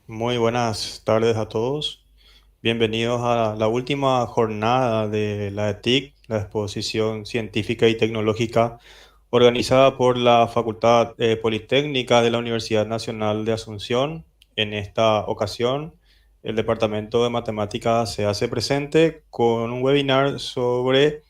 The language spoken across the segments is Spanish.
Muy buenas tardes a todos. Bienvenidos a la última jornada de la ETIC, la exposición científica y tecnológica organizada por la Facultad Politécnica de la Universidad Nacional de Asunción. En esta ocasión, el Departamento de Matemáticas se hace presente con un webinar sobre,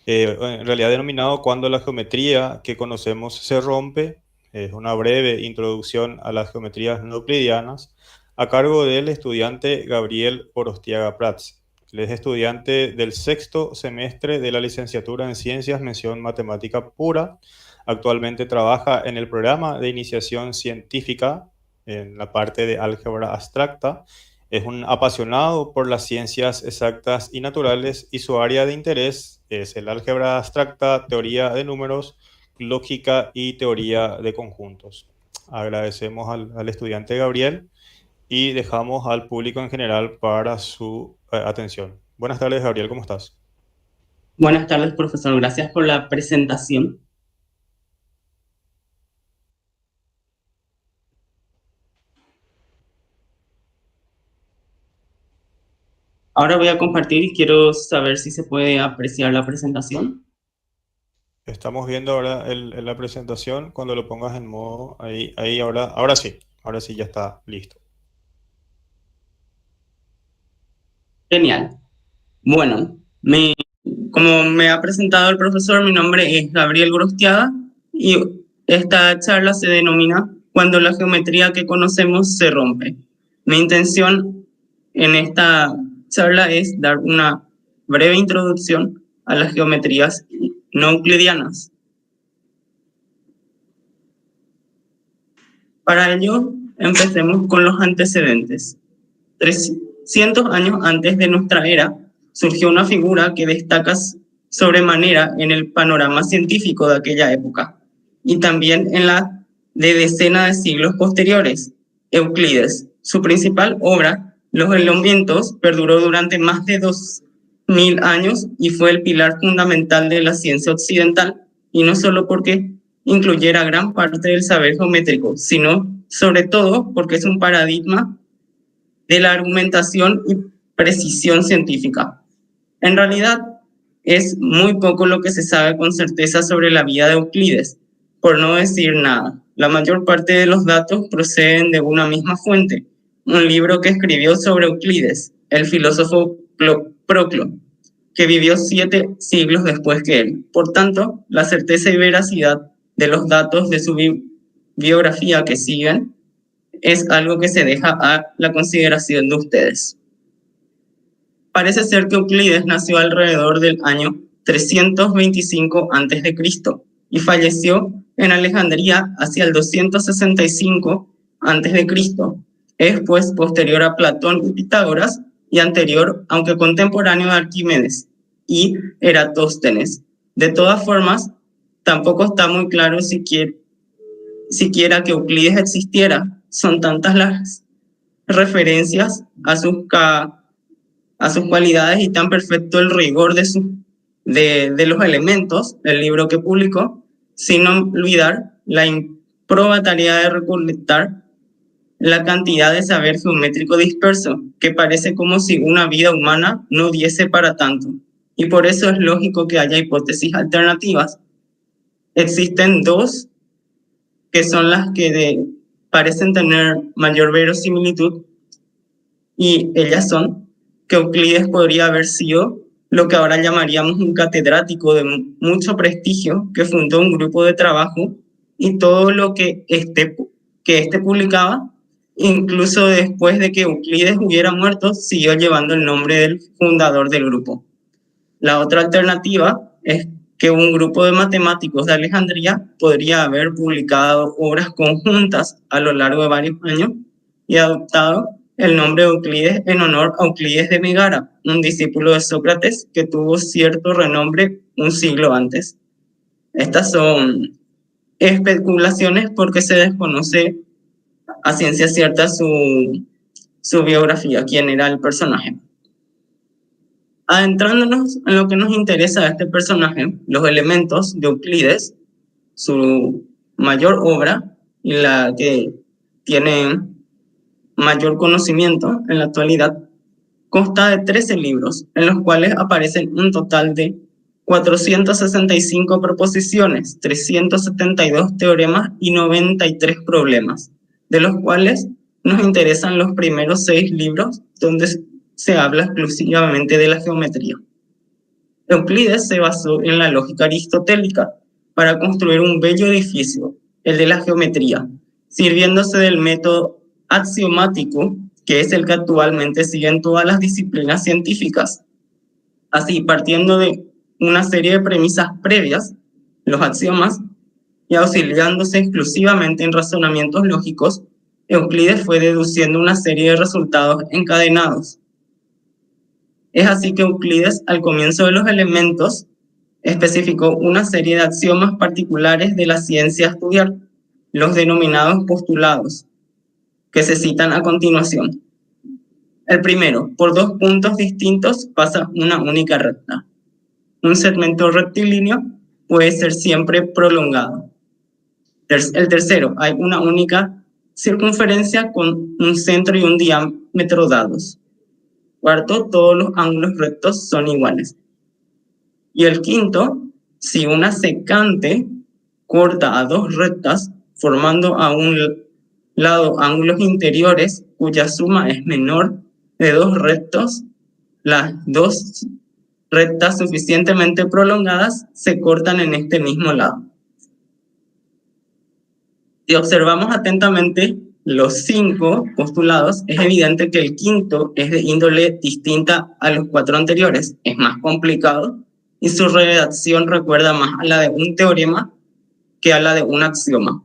en realidad denominado Cuando la geometría que conocemos se rompe. Es una breve introducción a las geometrías no euclidianas a cargo del estudiante Gabriel Orostiaga Prats. Él es estudiante del sexto semestre de la licenciatura en Ciencias, mención Matemática Pura. Actualmente trabaja en el programa de iniciación científica en la parte de álgebra abstracta. Es un apasionado por las ciencias exactas y naturales y su área de interés es el álgebra abstracta, teoría de números, lógica y teoría de conjuntos. Agradecemos al estudiante Gabriel y dejamos al público en general para su atención. Buenas tardes, Gabriel, ¿cómo estás? Buenas tardes, profesor. Gracias por la presentación. Ahora voy a compartir y quiero saber si se puede apreciar la presentación. Estamos viendo ahora la presentación. Cuando lo pongas en modo, ahí ahora sí ya está listo. Genial. Bueno, como me ha presentado el profesor, mi nombre es Gabriel Grostiaga y esta charla se denomina Cuando la geometría que conocemos se rompe. Mi intención en esta charla es dar una breve introducción a las geometrías no euclidianas. Para ello, empecemos con los antecedentes. 300 años antes de nuestra era, surgió una figura que destaca sobremanera en el panorama científico de aquella época y también en la de decenas de siglos posteriores, Euclides. Su principal obra, Los Elementos, perduró durante más de 2000 años y fue el pilar fundamental de la ciencia occidental, y no solo porque incluyera gran parte del saber geométrico, sino sobre todo porque es un paradigma de la argumentación y precisión científica. En realidad, es muy poco lo que se sabe con certeza sobre la vida de Euclides, por no decir nada. La mayor parte de los datos proceden de una misma fuente, un libro que escribió sobre Euclides, el filósofo Proclo, que vivió 7 siglos después que él. Por tanto, la certeza y veracidad de los datos de su biografía que siguen es algo que se deja a la consideración de ustedes. Parece ser que Euclides nació alrededor del año 325 a.C. y falleció en Alejandría hacia el 265 a.C. Es pues posterior a Platón y Pitágoras y anterior, aunque contemporáneo, de Arquímedes y Eratóstenes. De todas formas, tampoco está muy claro siquiera que Euclides existiera. Son tantas las referencias a sus cualidades y tan perfecto el rigor de los elementos del libro que publicó, sin olvidar la improba tarea de recolectar la cantidad de saber geométrico disperso, que parece como si una vida humana no diese para tanto. Y por eso es lógico que haya hipótesis alternativas. Existen dos que son las que parecen tener mayor verosimilitud, y ellas son que Euclides podría haber sido lo que ahora llamaríamos un catedrático de mucho prestigio que fundó un grupo de trabajo, y todo lo que este publicaba, incluso después de que Euclides hubiera muerto, siguió llevando el nombre del fundador del grupo. La otra alternativa es que un grupo de matemáticos de Alejandría podría haber publicado obras conjuntas a lo largo de varios años y adoptado el nombre de Euclides en honor a Euclides de Megara, un discípulo de Sócrates que tuvo cierto renombre un siglo antes. Estas son especulaciones porque se desconoce a ciencia cierta su biografía, quién era el personaje. Adentrándonos en lo que nos interesa de este personaje, Los Elementos de Euclides, su mayor obra y la que tiene mayor conocimiento en la actualidad, consta de 13 libros, en los cuales aparecen un total de 465 proposiciones, 372 teoremas y 93 problemas, de los cuales nos interesan los primeros 6 libros, donde se habla exclusivamente de la geometría. Euclides se basó en la lógica aristotélica para construir un bello edificio, el de la geometría, sirviéndose del método axiomático, que es el que actualmente siguen todas las disciplinas científicas. Así, partiendo de una serie de premisas previas, los axiomas, y auxiliándose exclusivamente en razonamientos lógicos, Euclides fue deduciendo una serie de resultados encadenados. Es así que Euclides, al comienzo de los elementos, especificó una serie de axiomas particulares de la ciencia a estudiar, los denominados postulados, que se citan a continuación. El primero, por 2 puntos distintos pasa una única recta. Un segmento rectilíneo puede ser siempre prolongado. El tercero, hay una única circunferencia con un centro y un diámetro dados. Cuarto, todos los ángulos rectos son iguales. Y el quinto, si una secante corta a 2 rectas, formando a un lado ángulos interiores cuya suma es menor de 2 rectos, las 2 rectas suficientemente prolongadas se cortan en este mismo lado. Si observamos atentamente los 5 postulados, es evidente que el quinto es de índole distinta a los 4 anteriores, es más complicado y su redacción recuerda más a la de un teorema que a la de un axioma.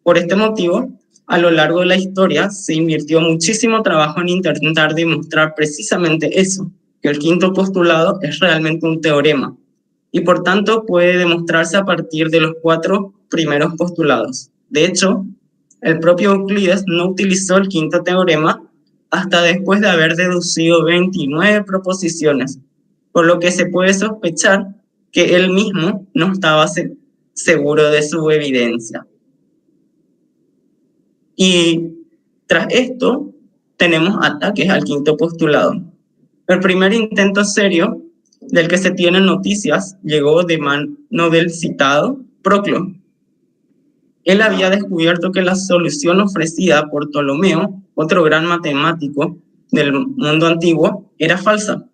Por este motivo, a lo largo de la historia se invirtió muchísimo trabajo en intentar demostrar precisamente eso, que el quinto postulado es realmente un teorema y por tanto puede demostrarse a partir de los 4 primeros postulados. De hecho, el propio Euclides no utilizó el quinto teorema hasta después de haber deducido 29 proposiciones, por lo que se puede sospechar que él mismo no estaba seguro de su evidencia. Y tras esto, tenemos ataques al quinto postulado. El primer intento serio del que se tienen noticias llegó de mano del citado Proclo. Él había descubierto que la solución ofrecida por Ptolomeo, otro gran matemático del mundo antiguo, era falsa.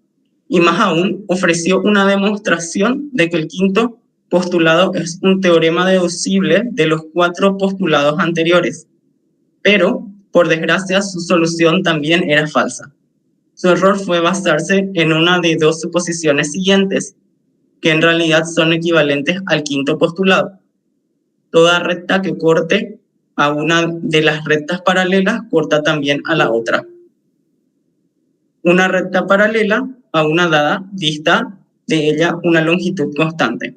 Y más aún, ofreció una demostración de que el quinto postulado es un teorema deducible de los 4 postulados anteriores. Pero, por desgracia, su solución también era falsa. Su error fue basarse en una de 2 suposiciones siguientes, que en realidad son equivalentes al quinto postulado. Toda recta que corte a una de las rectas paralelas corta también a la otra. Una recta paralela a una dada dista de ella una longitud constante.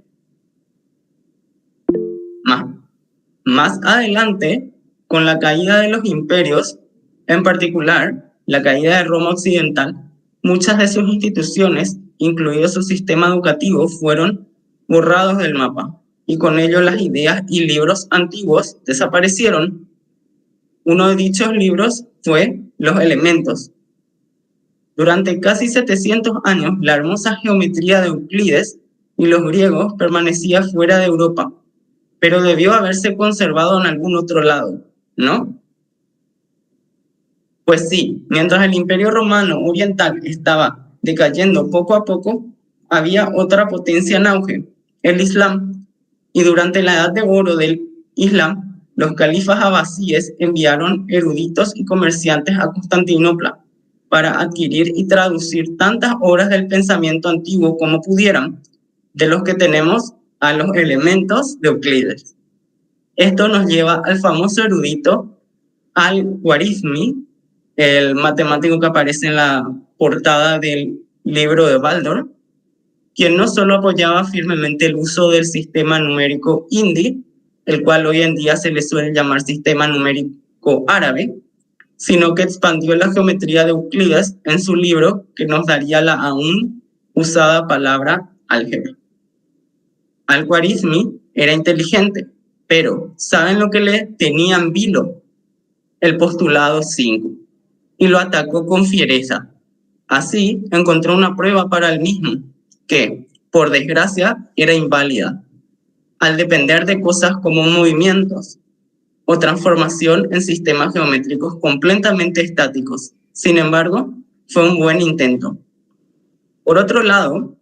Más adelante, con la caída de los imperios, en particular la caída de Roma Occidental, muchas de sus instituciones, incluido su sistema educativo, fueron borrados del mapa y con ello las ideas y libros antiguos desaparecieron. Uno de dichos libros fue Los Elementos. Durante casi 700 años, la hermosa geometría de Euclides y los griegos permanecía fuera de Europa, pero debió haberse conservado en algún otro lado, ¿no? Pues sí, mientras el Imperio Romano Oriental estaba decayendo poco a poco, había otra potencia en auge, el Islam. Y durante la edad de oro del Islam, los califas abasíes enviaron eruditos y comerciantes a Constantinopla para adquirir y traducir tantas obras del pensamiento antiguo como pudieran, de los que tenemos a los elementos de Euclides. Esto nos lleva al famoso erudito Al-Khwarizmi, el matemático que aparece en la portada del libro de Baldor, quien no solo apoyaba firmemente el uso del sistema numérico hindi, el cual hoy en día se le suele llamar sistema numérico árabe, sino que expandió la geometría de Euclides en su libro que nos daría la aún usada palabra álgebra. Al-Khwarizmi era inteligente, pero ¿saben lo que le tenía en vilo? El postulado 5. y lo atacó con fiereza. Así encontró una prueba para él mismo, que, por desgracia, era inválida, al depender de cosas como movimientos o transformación en sistemas geométricos completamente estáticos. Sin embargo, fue un buen intento. Por otro lado,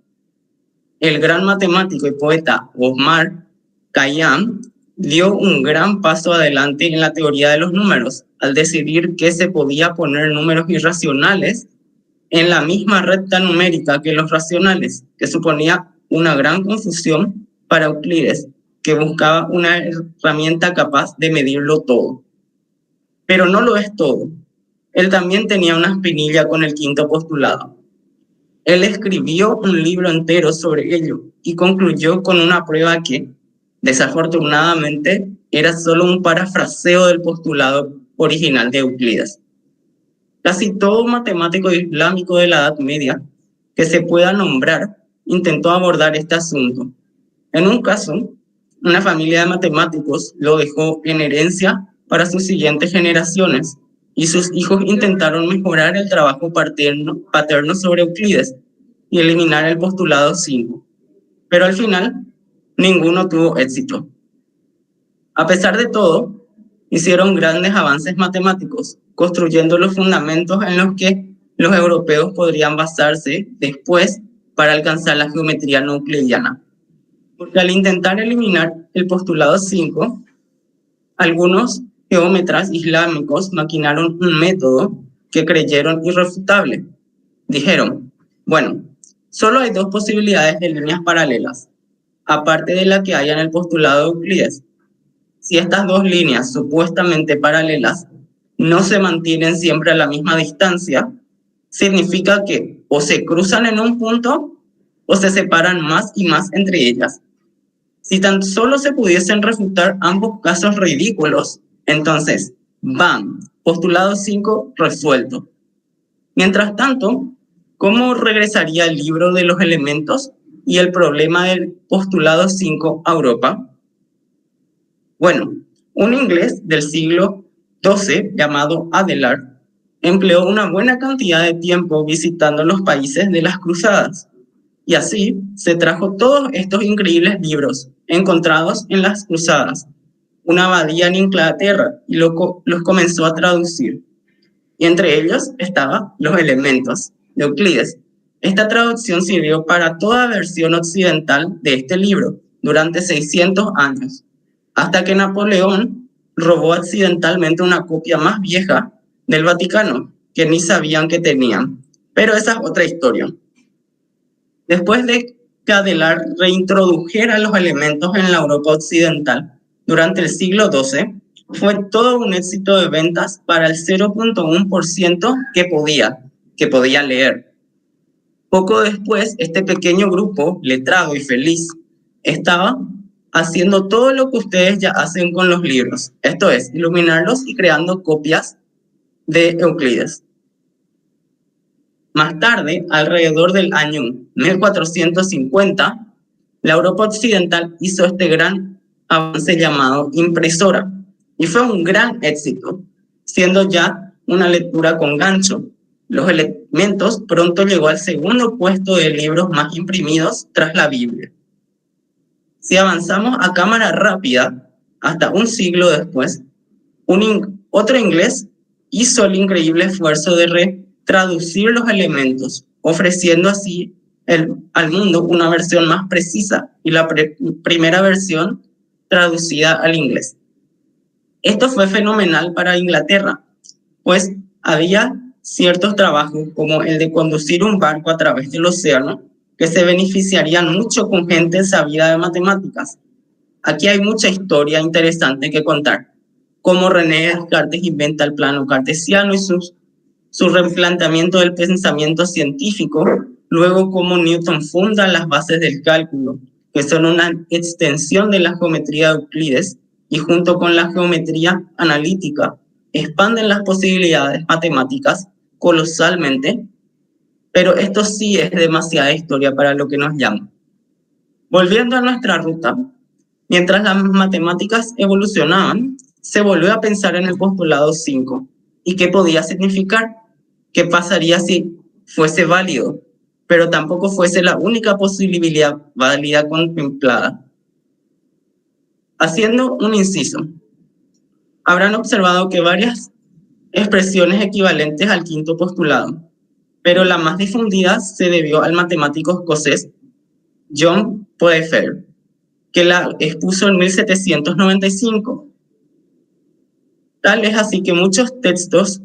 el gran matemático y poeta Omar Khayyam dio un gran paso adelante en la teoría de los números, al decidir que se podía poner números irracionales en la misma recta numérica que los racionales, que suponía una gran confusión para Euclides, que buscaba una herramienta capaz de medirlo todo. Pero no lo es todo. Él también tenía una espinilla con el quinto postulado. Él escribió un libro entero sobre ello y concluyó con una prueba que, desafortunadamente, era solo un parafraseo del postulado original de Euclides. Casi todo matemático islámico de la Edad Media que se pueda nombrar intentó abordar este asunto. En un caso, una familia de matemáticos lo dejó en herencia para sus siguientes generaciones y sus hijos intentaron mejorar el trabajo paterno sobre Euclides y eliminar el postulado 5. Pero al final, ninguno tuvo éxito. A pesar de todo, hicieron grandes avances matemáticos, construyendo los fundamentos en los que los europeos podrían basarse después para alcanzar la geometría no euclidiana. Porque al intentar eliminar el postulado 5, algunos geómetras islámicos maquinaron un método que creyeron irrefutable. Dijeron, bueno, solo hay dos posibilidades de líneas paralelas, aparte de la que hay en el postulado de Euclides. Si estas dos líneas supuestamente paralelas no se mantienen siempre a la misma distancia, significa que o se cruzan en un punto o se separan más y más entre ellas. Si tan solo se pudiesen refutar ambos casos ridículos, entonces, ¡bam! Postulado 5 resuelto. Mientras tanto, ¿cómo regresaría el libro de los elementos y el problema del postulado 5 a Europa? Bueno, un inglés del siglo XII llamado Abelard empleó una buena cantidad de tiempo visitando los países de las cruzadas y así se trajo todos estos increíbles libros encontrados en las cruzadas, una abadía en Inglaterra, y los comenzó a traducir. Y entre ellos estaban los elementos de Euclides. Esta traducción sirvió para toda versión occidental de este libro durante 600 años, hasta que Napoleón robó accidentalmente una copia más vieja del Vaticano, que ni sabían que tenían. Pero esa es otra historia. Después de que Abelard reintrodujera los elementos en la Europa occidental durante el siglo XII, fue todo un éxito de ventas para el 0.1% que podía leer. Poco después, este pequeño grupo, letrado y feliz, estaba haciendo todo lo que ustedes ya hacen con los libros, esto es, iluminarlos y creando copias de Euclides. Más tarde, alrededor del año 1450, la Europa occidental hizo este gran avance llamado impresora, y fue un gran éxito, siendo ya una lectura con gancho. Los elementos pronto llegó al segundo puesto de libros más imprimidos tras la Biblia. Si avanzamos a cámara rápida, hasta un siglo después, otro inglés hizo el increíble esfuerzo de traducir los elementos, ofreciendo así al mundo una versión más precisa y la primera versión traducida al inglés. Esto fue fenomenal para Inglaterra, pues había ciertos trabajos como el de conducir un barco a través del océano que se beneficiarían mucho con gente sabida de matemáticas. Aquí hay mucha historia interesante que contar, cómo René Descartes inventa el plano cartesiano y su replanteamiento del pensamiento científico, luego cómo Newton funda las bases del cálculo, que son una extensión de la geometría de Euclides, y junto con la geometría analítica expanden las posibilidades matemáticas colosalmente, pero esto sí es demasiada historia para lo que nos llama. Volviendo a nuestra ruta, mientras las matemáticas evolucionaban, se volvió a pensar en el postulado 5 y qué podía significar. ¿Qué pasaría si fuese válido, pero tampoco fuese la única posibilidad válida contemplada? Haciendo un inciso, habrán observado que varias expresiones equivalentes al quinto postulado, pero la más difundida se debió al matemático escocés John Playfair, que la expuso en 1795. Tal es así que muchos textos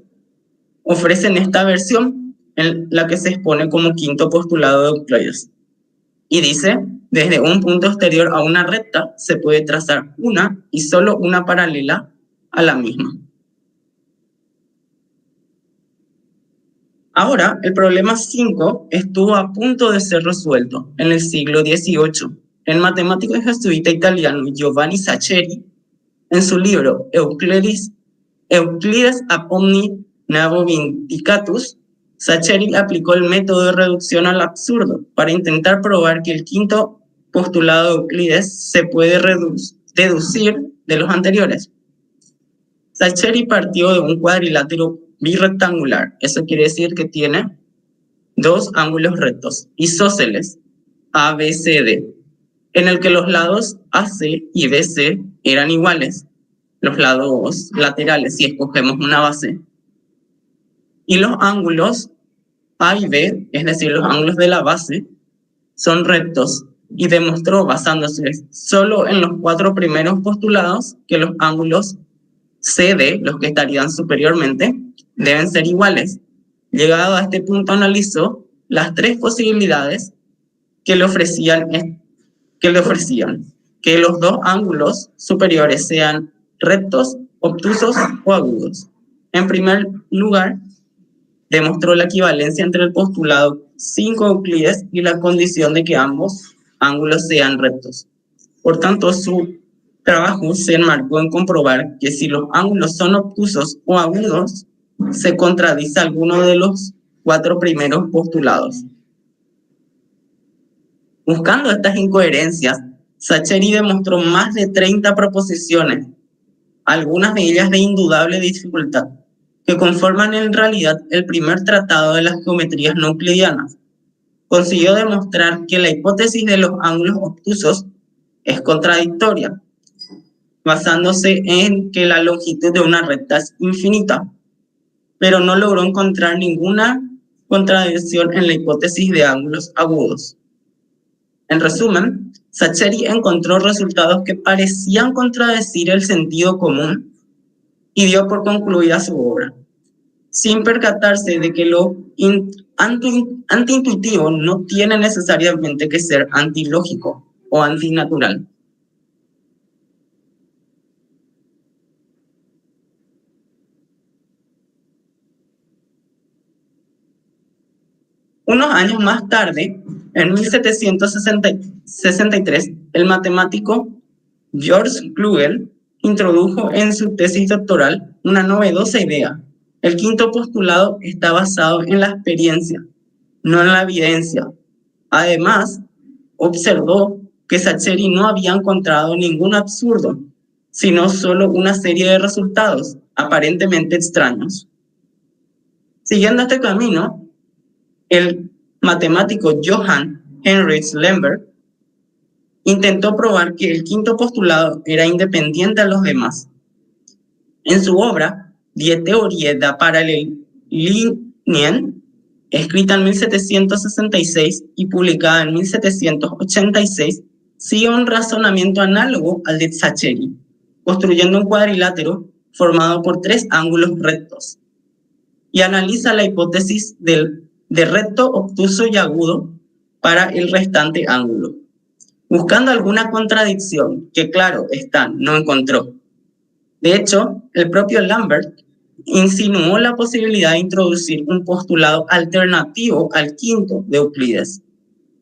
ofrecen esta versión en la que se expone como quinto postulado de Euclides. Y dice, desde un punto exterior a una recta se puede trazar una y solo una paralela a la misma. Ahora, el problema 5 estuvo a punto de ser resuelto en el siglo XVIII. El matemático y jesuita italiano Giovanni Saccheri, en su libro Euclides ab omni navo vindicatus, Saccheri aplicó el método de reducción al absurdo para intentar probar que el quinto postulado de Euclides se puede deducir de los anteriores. Saccheri partió de un cuadrilátero birrectangular, eso quiere decir que tiene dos ángulos rectos, isósceles, ABCD, en el que los lados AC y BC eran iguales, los lados laterales si escogemos una base, y los ángulos A y B, es decir, los ángulos de la base, son rectos, y demostró, basándose solo en los 4 primeros postulados, que los ángulos CD, los que estarían superiormente, deben ser iguales. Llegado a este punto, analizó las 3 posibilidades que le ofrecían, que los 2 ángulos superiores sean rectos, obtusos o agudos. En primer lugar, demostró la equivalencia entre el postulado 5 Euclides y la condición de que ambos ángulos sean rectos. Por tanto, su trabajo se enmarcó en comprobar que si los ángulos son obtusos o agudos, se contradice alguno de los 4 primeros postulados. Buscando estas incoherencias, Saccheri demostró más de 30 proposiciones, algunas de ellas de indudable dificultad, que conforman en realidad el primer tratado de las geometrías no euclidianas. Consiguió demostrar que la hipótesis de los ángulos obtusos es contradictoria, basándose en que la longitud de una recta es infinita, pero no logró encontrar ninguna contradicción en la hipótesis de ángulos agudos. En resumen, Saccheri encontró resultados que parecían contradecir el sentido común y dio por concluida su obra, sin percatarse de que lo antiintuitivo no tiene necesariamente que ser antilógico o antinatural. Unos años más tarde, en 1763, el matemático George Klugel introdujo en su tesis doctoral una novedosa idea. El quinto postulado está basado en la experiencia, no en la evidencia. Además, observó que Saccheri no había encontrado ningún absurdo, sino solo una serie de resultados aparentemente extraños. Siguiendo este camino, el matemático Johann Heinrich Lemberg intentó probar que el quinto postulado era independiente a los demás. En su obra Die Theorie der Parallellinien, escrita en 1766 y publicada en 1786, sigue un razonamiento análogo al de Saccheri, construyendo un cuadrilátero formado por 3 ángulos rectos, y analiza la hipótesis de recto, obtuso y agudo para el restante ángulo, buscando alguna contradicción que, claro está, no encontró. De hecho, el propio Lambert insinuó la posibilidad de introducir un postulado alternativo al quinto de Euclides,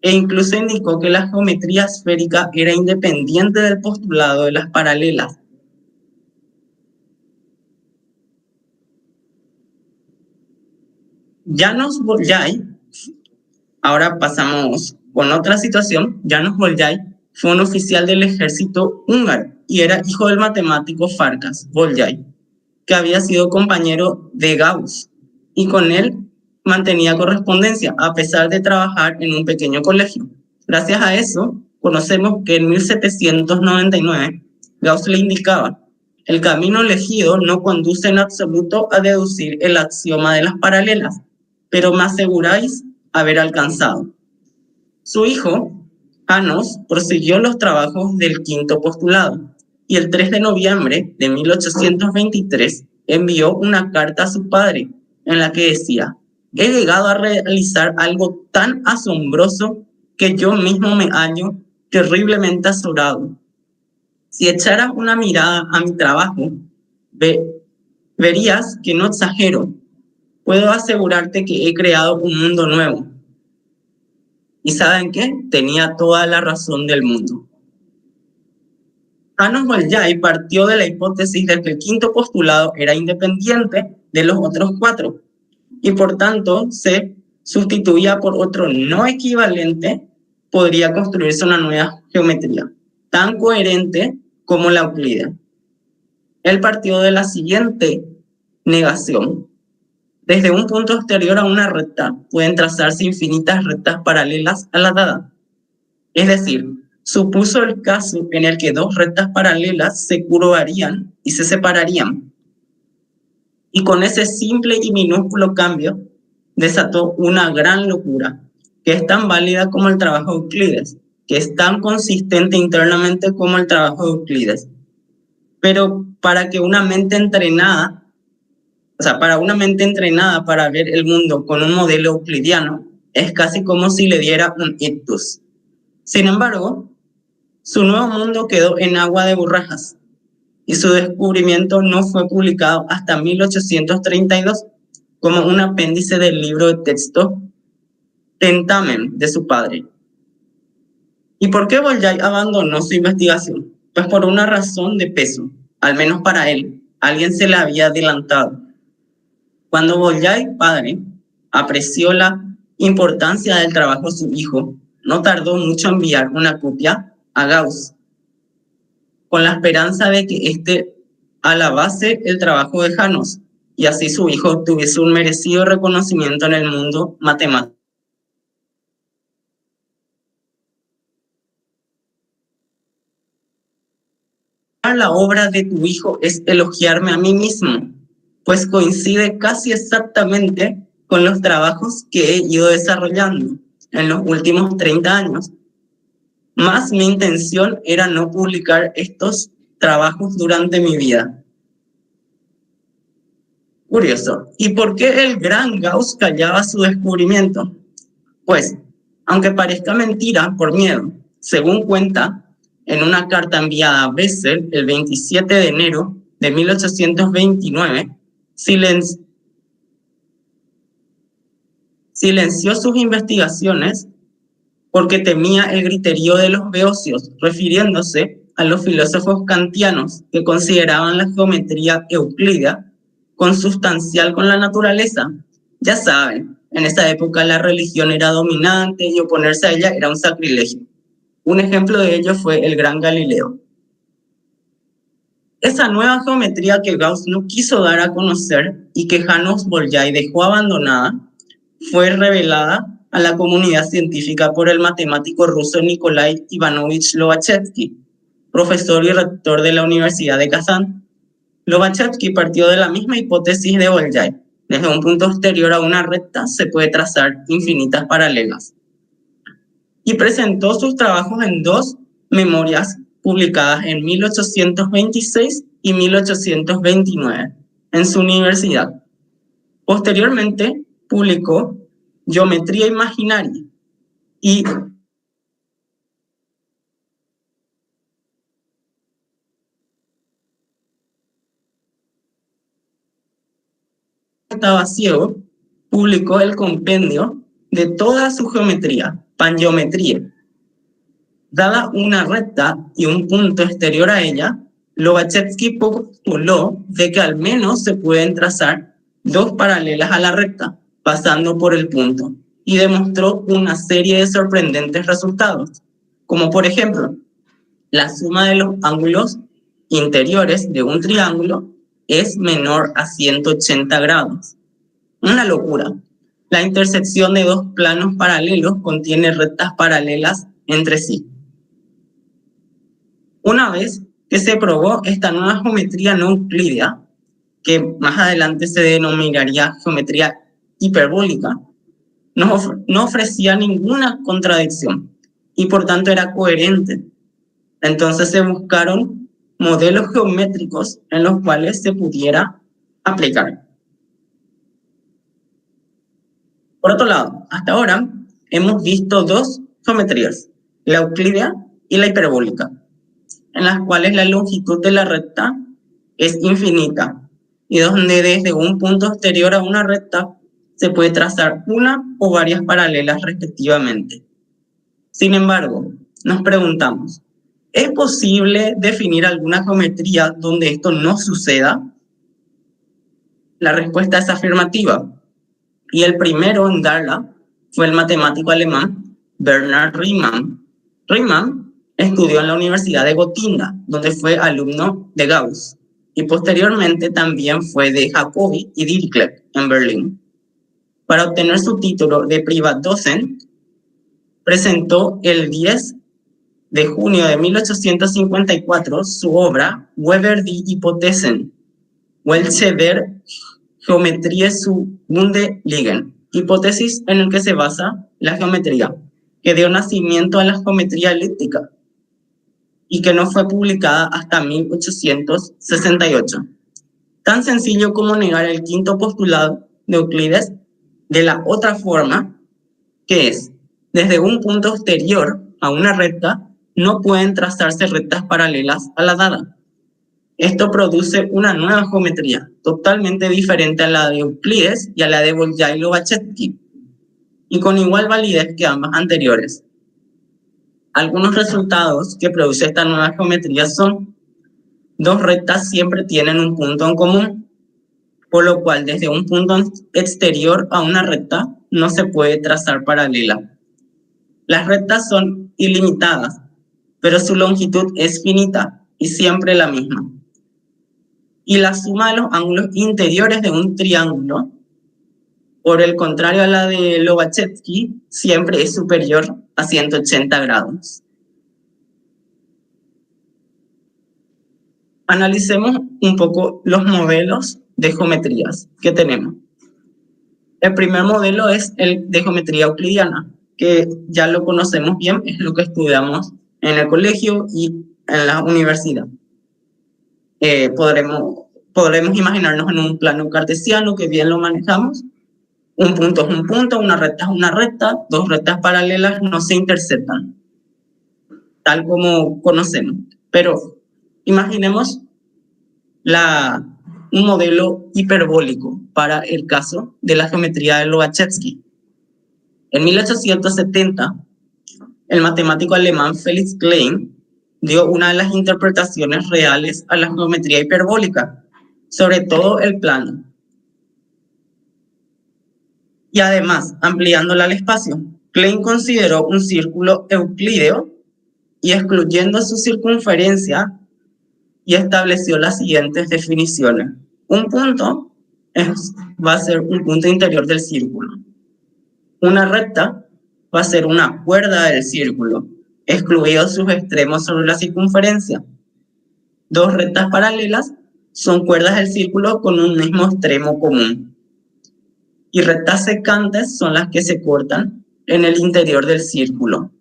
e incluso indicó que la geometría esférica era independiente del postulado de las paralelas. János Bolyai, ahora pasamos con otra situación. János Bolyai fue un oficial del ejército húngaro y era hijo del matemático Farkas Bolyai, que había sido compañero de Gauss, y con él mantenía correspondencia a pesar de trabajar en un pequeño colegio. Gracias a eso, conocemos que en 1799 Gauss le indicaba: el camino elegido no conduce en absoluto a deducir el axioma de las paralelas, pero me aseguráis haber alcanzado. Su hijo, Janos, prosiguió los trabajos del quinto postulado y el 3 de noviembre de 1823 envió una carta a su padre en la que decía: he llegado a realizar algo tan asombroso que yo mismo me hallo terriblemente azorado. Si echaras una mirada a mi trabajo, verías que no exagero. Puedo asegurarte que he creado un mundo nuevo. ¿Y saben qué? Tenía toda la razón del mundo. Janos Bolyai partió de la hipótesis de que el quinto postulado era independiente de los otros cuatro y por tanto se sustituía por otro no equivalente. Podría construirse una nueva geometría tan coherente como la euclídea. Él partió de la siguiente negación: desde un punto exterior a una recta pueden trazarse infinitas rectas paralelas a la dada. Es decir, supuso el caso en el que dos rectas paralelas se curvarían y se separarían. Y con ese simple y minúsculo cambio desató una gran locura, que es tan válida como el trabajo de Euclides, que es tan consistente internamente como el trabajo de Euclides. Pero para una mente entrenada para ver el mundo con un modelo euclidiano, es casi como si le diera un ictus. Sin embargo, su nuevo mundo quedó en agua de borrajas y su descubrimiento no fue publicado hasta 1832 como un apéndice del libro de texto Tentamen de su padre. ¿Y por qué Bolyai abandonó su investigación? Pues por una razón de peso, al menos para él. Alguien se le había adelantado. Cuando Bolyai, padre, apreció la importancia del trabajo de su hijo, no tardó mucho en enviar una copia a Gauss, con la esperanza de que éste alabase el trabajo de Janos y así su hijo tuviese un merecido reconocimiento en el mundo matemático. La obra de tu hijo es elogiarme a mí mismo, pues coincide casi exactamente con los trabajos que he ido desarrollando en los últimos 30 años. Más mi intención era no publicar estos trabajos durante mi vida. Curioso. ¿Y por qué el gran Gauss callaba su descubrimiento? Pues, aunque parezca mentira, por miedo. Según cuenta en una carta enviada a Bessel el 27 de enero de 1829, silenció sus investigaciones porque temía el griterío de los beocios, refiriéndose a los filósofos kantianos que consideraban la geometría euclídea consustancial con la naturaleza. Ya saben, en esa época la religión era dominante y oponerse a ella era un sacrilegio. Un ejemplo de ello fue el gran Galileo. Esa nueva geometría que Gauss no quiso dar a conocer y que Janos Bolyai dejó abandonada fue revelada a la comunidad científica por el matemático ruso Nikolai Ivanovich Lobachevsky, profesor y rector de la Universidad de Kazán. Lobachevsky partió de la misma hipótesis de Bolyai. Desde un punto exterior a una recta se puede trazar infinitas paralelas. Y presentó sus trabajos en dos memorias publicadas en 1826 y 1829 en su universidad. Posteriormente publicó Geometría Imaginaria y estaba ciego, publicó el compendio de toda su geometría, pangeometría. Dada una recta y un punto exterior a ella, Lobachevsky postuló de que al menos se pueden trazar dos paralelas a la recta, pasando por el punto, y demostró una serie de sorprendentes resultados, como por ejemplo, la suma de los ángulos interiores de un triángulo es menor a 180 grados. Una locura. la intersección de dos planos paralelos contiene rectas paralelas entre sí. Una vez que se probó esta nueva geometría no euclídea, que más adelante se denominaría geometría hiperbólica, no ofrecía ninguna contradicción y por tanto era coherente. Entonces se buscaron modelos geométricos en los cuales se pudiera aplicar. Por otro lado, hasta ahora hemos visto dos geometrías, la euclídea y la hiperbólica, en las cuales la longitud de la recta es infinita y donde desde un punto exterior a una recta se puede trazar una o varias paralelas respectivamente. Sin embargo, nos preguntamos, ¿es posible definir alguna geometría donde esto no suceda? La respuesta es afirmativa, y el primero en darla fue el matemático alemán Bernhard Riemann. Riemann estudió en la Universidad de Gotinga, donde fue alumno de Gauss, y posteriormente también fue de Jacobi y Dirichlet en Berlín. Para obtener su título de Privatdozent, presentó el 10 de junio de 1854 su obra Weber die Hypothesen, welche der Geometrie zugrunde liegen, hipótesis en el que se basa la geometría, que dio nacimiento a la geometría elíptica y que no fue publicada hasta 1868. Tan sencillo como negar el quinto postulado de Euclides de la otra forma, que es, desde un punto exterior a una recta, no pueden trazarse rectas paralelas a la dada. Esto produce una nueva geometría, totalmente diferente a la de Euclides y a la de Bolyai-Lobachevsky, y con igual validez que ambas anteriores. Algunos resultados que produce esta nueva geometría son: dos rectas siempre tienen un punto en común, por lo cual desde un punto exterior a una recta no se puede trazar paralela. Las rectas son ilimitadas, pero su longitud es finita y siempre la misma. Y la suma de los ángulos interiores de un triángulo, por el contrario a la de Lobachevsky, siempre es superior a 180 grados. Analicemos un poco los modelos de geometrías que tenemos. El primer modelo es el de geometría euclidiana, que ya lo conocemos bien, es lo que estudiamos en el colegio y en la universidad. Podremos imaginarnos en un plano cartesiano que bien lo manejamos. Un punto es un punto, una recta es una recta, dos rectas paralelas no se interceptan, tal como conocemos. Pero imaginemos un modelo hiperbólico para el caso de la geometría de Lobachevsky. En 1870, el matemático alemán Felix Klein dio una de las interpretaciones reales a la geometría hiperbólica, sobre todo el plano. Y además, ampliándola al espacio, Klein consideró un círculo euclídeo y excluyendo su circunferencia y estableció las siguientes definiciones. Un punto va a ser un punto interior del círculo. Una recta va a ser una cuerda del círculo, excluidos sus extremos sobre la circunferencia. Dos rectas paralelas son cuerdas del círculo con un mismo extremo común. Y rectas secantes son las que se cortan en el interior del círculo.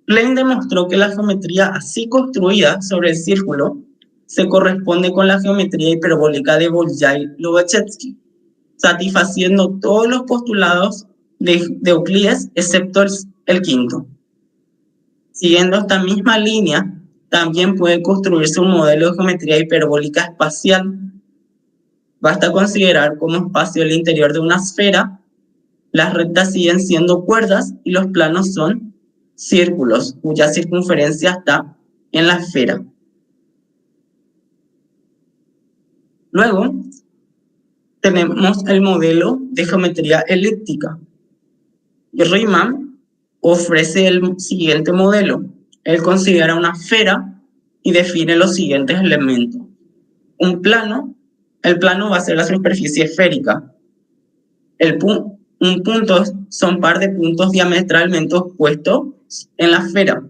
Klein demostró que la geometría así construida sobre el círculo se corresponde con la geometría hiperbólica de Bolyai-Lobachevsky, satisfaciendo todos los postulados de Euclides excepto el quinto. Siguiendo esta misma línea, también puede construirse un modelo de geometría hiperbólica espacial. Basta considerar como espacio el interior de una esfera, las rectas siguen siendo cuerdas y los planos son círculos cuya circunferencia está en la esfera. Luego, tenemos el modelo de geometría elíptica. Y Riemann ofrece el siguiente modelo. Él considera una esfera y define los siguientes elementos. Un plano, el plano va a ser la superficie esférica. Un punto son par de puntos diametralmente opuestos en la esfera,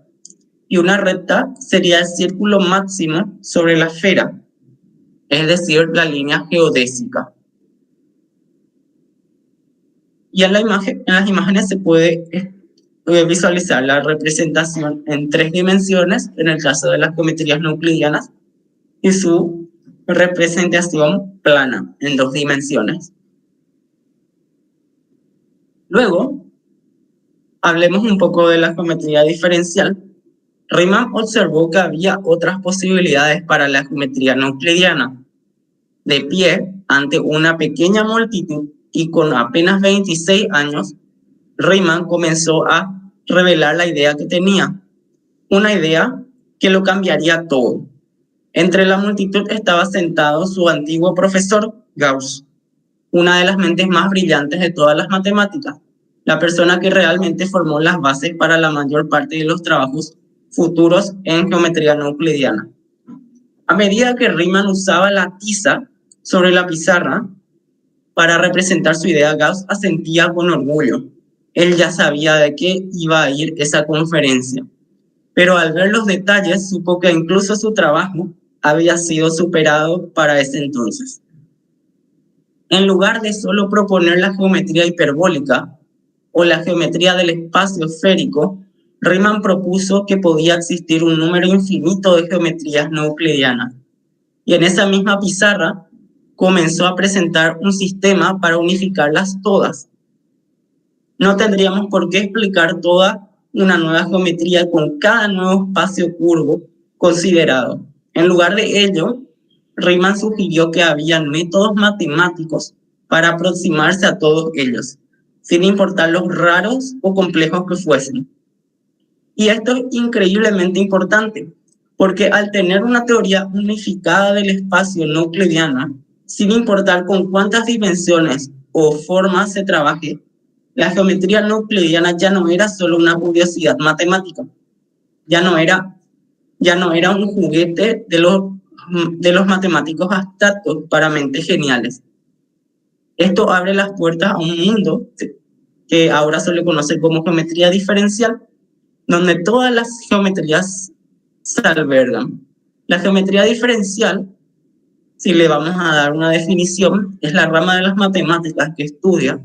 y una recta sería el círculo máximo sobre la esfera, es decir, la línea geodésica. Y en las imágenes se puede visualizar la representación en 3 dimensiones, en el caso de las geometrías no euclidianas, y su representación plana en 2 dimensiones. Luego, hablemos un poco de la geometría diferencial. Riemann observó que había otras posibilidades para la geometría no euclidiana. De pie, ante una pequeña multitud y con apenas 26 años, Riemann comenzó a revelar la idea que tenía, una idea que lo cambiaría todo. Entre la multitud estaba sentado su antiguo profesor, Gauss, una de las mentes más brillantes de todas las matemáticas, la persona que realmente formó las bases para la mayor parte de los trabajos futuros en geometría no euclidiana. A medida que Riemann usaba la tiza sobre la pizarra para representar su idea, Gauss asentía con orgullo. Él ya sabía de qué iba a ir esa conferencia, pero al ver los detalles supo que incluso su trabajo había sido superado para ese entonces. En lugar de solo proponer la geometría hiperbólica o la geometría del espacio esférico, Riemann propuso que podía existir un número infinito de geometrías no euclidianas. Y en esa misma pizarra comenzó a presentar un sistema para unificarlas todas. No tendríamos por qué explicar toda una nueva geometría con cada nuevo espacio curvo considerado. En lugar de ello, Riemann sugirió que había métodos matemáticos para aproximarse a todos ellos, sin importar los raros o complejos que fuesen. Y esto es increíblemente importante, porque al tener una teoría unificada del espacio no euclidiano, sin importar con cuántas dimensiones o formas se trabaje, la geometría no euclidiana ya no era solo una curiosidad matemática, ya no era un juguete de los matemáticos abstractos para mentes geniales. Esto abre las puertas a un mundo que ahora se le conoce como geometría diferencial, donde todas las geometrías se albergan. La geometría diferencial, si le vamos a dar una definición, es la rama de las matemáticas que estudia,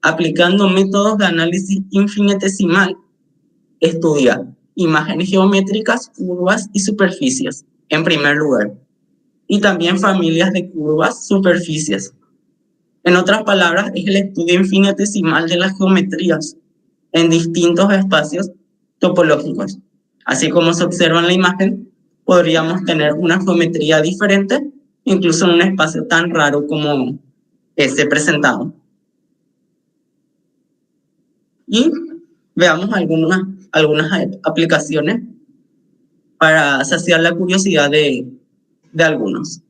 aplicando métodos de análisis infinitesimal, estudia imágenes geométricas, curvas y superficies, en primer lugar, y también familias de curvas, superficies. En otras palabras, es el estudio infinitesimal de las geometrías en distintos espacios topológicos. Así como se observa en la imagen, podríamos tener una geometría diferente, incluso en un espacio tan raro como ese presentado. Y veamos algunas aplicaciones para saciar la curiosidad de algunos.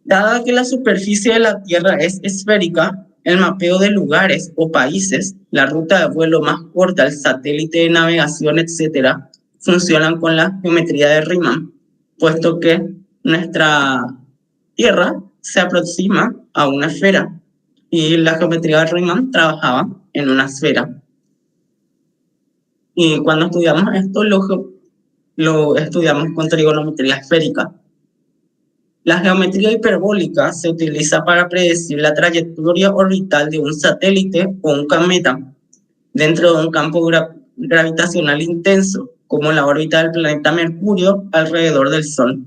Dada que la superficie de la Tierra es esférica, el mapeo de lugares o países, la ruta de vuelo más corta, el satélite de navegación, etc., funcionan con la geometría de Riemann, puesto que nuestra Tierra se aproxima a una esfera y la geometría de Riemann trabajaba en una esfera. Y cuando estudiamos esto, lo estudiamos con trigonometría esférica. La geometría hiperbólica se utiliza para predecir la trayectoria orbital de un satélite o un cometa dentro de un campo gravitacional intenso, como la órbita del planeta Mercurio alrededor del Sol.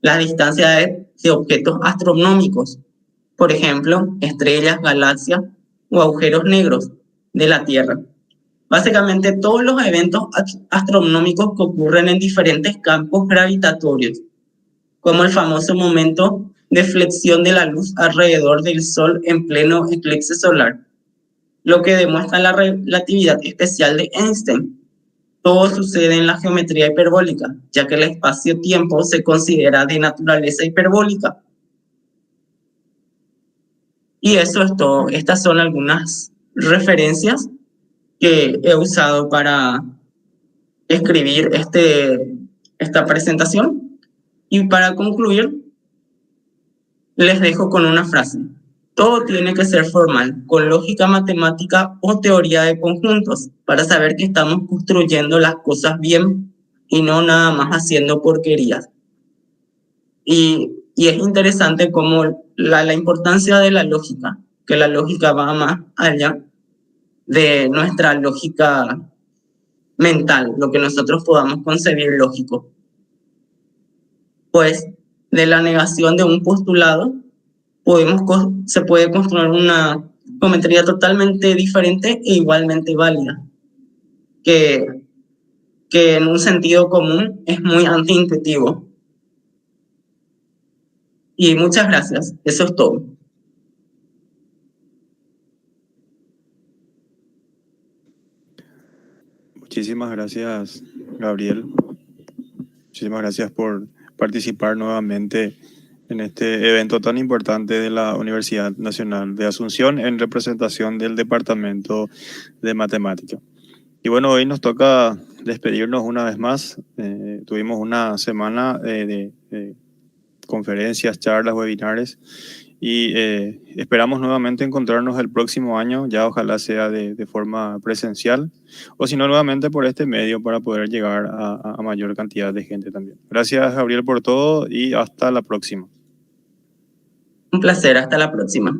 La distancia de objetos astronómicos, por ejemplo, estrellas, galaxias o agujeros negros de la Tierra. Básicamente todos los eventos astronómicos que ocurren en diferentes campos gravitatorios, como el famoso momento de flexión de la luz alrededor del Sol en pleno eclipse solar, lo que demuestra la relatividad especial de Einstein. Todo sucede en la geometría hiperbólica, ya que el espacio-tiempo se considera de naturaleza hiperbólica. Y eso es todo. Estas son algunas referencias que he usado para escribir esta presentación. Y para concluir, les dejo con una frase. Todo tiene que ser formal, con lógica matemática o teoría de conjuntos, para saber que estamos construyendo las cosas bien y no nada más haciendo porquerías. Y es interesante como la importancia de la lógica, que la lógica va más allá de nuestra lógica mental, lo que nosotros podamos concebir lógico. Pues de la negación de un postulado se puede construir una geometría totalmente diferente e igualmente válida, que, que en un sentido común es muy antiintuitivo. Y muchas gracias, eso es todo. Muchísimas gracias, Gabriel. Muchísimas gracias por participar nuevamente en este evento tan importante de la Universidad Nacional de Asunción en representación del Departamento de Matemática. Y bueno, hoy nos toca despedirnos una vez más. Tuvimos una semana de conferencias, charlas, webinares y esperamos nuevamente encontrarnos el próximo año, ya ojalá sea de forma presencial o si no nuevamente por este medio para poder llegar a mayor cantidad de gente también. Gracias, Gabriel, por todo y hasta la próxima. Un placer, hasta la próxima.